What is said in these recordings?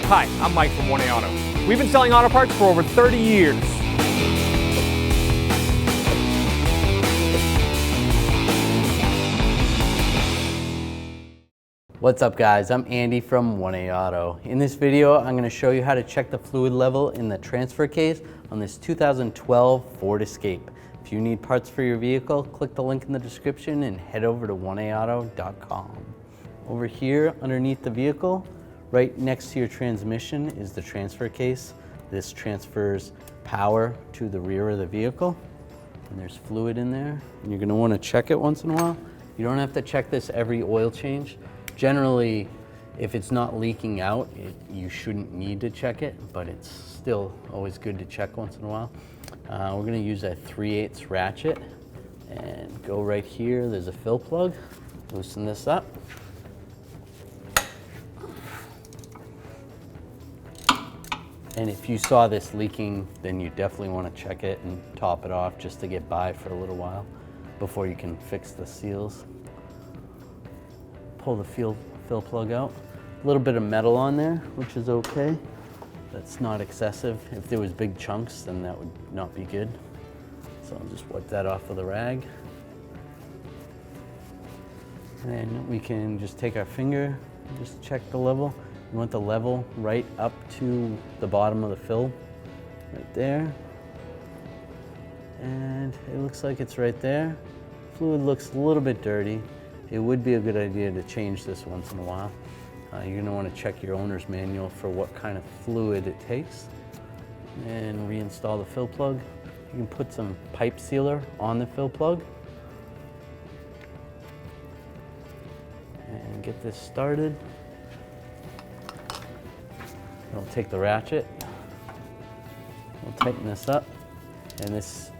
Hi, I'm Mike from 1A Auto. We've been selling auto parts for over 30 years. What's up guys, I'm Andy from 1A Auto. In this video, I'm going to show you how to check the fluid level in the transfer case on this 2012 Ford Escape. If you need parts for your vehicle, click the link in the description and head over to 1AAuto.com. Over here, underneath the vehicle, right next to your transmission is the transfer case. This transfers power to the rear of the vehicle. And there's fluid in there. And you're going to want to check it once in a while. You don't have to check this every oil change. Generally, if it's not leaking out, you shouldn't need to check it, but it's still always good to check once in a while. We're going to use a 3/8 ratchet and go right here. There's a fill plug. Loosen this up. And if you saw this leaking, then you definitely want to check it and top it off just to get by for a little while before you can fix the seals. Pull the fill plug out. A little bit of metal on there, which is okay. That's not excessive. If there was big chunks, then that would not be good. So I'll just wipe that off with a rag. And then we can just take our finger and just check the level. You want the level right up to the bottom of the fill, right there. And it looks like it's right there. Fluid looks a little bit dirty. It would be a good idea to change this once in a while. You're going to want to check your owner's manual for what kind of fluid it takes. And reinstall the fill plug. You can put some pipe sealer on the fill plug. And get this started. We'll take the ratchet. We'll tighten this up. And this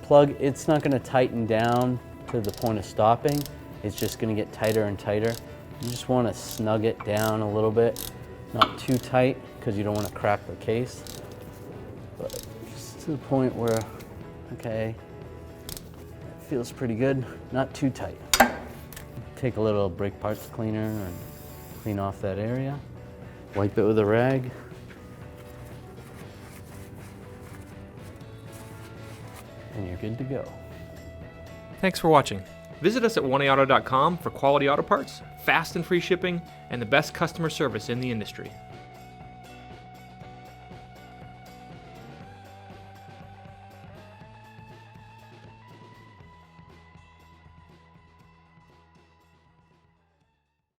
plug, it's not going to tighten down to the point of stopping. It's just going to get tighter and tighter. You just want to snug it down a little bit, not too tight because you don't want to crack the case, but just to the point where, okay, it feels pretty good, not too tight. Take a little brake parts cleaner and clean off that area. Wipe it with a rag. And you're good to go. Thanks for watching. Visit us at 1AAuto.com for quality auto parts, fast and free shipping, and the best customer service in the industry.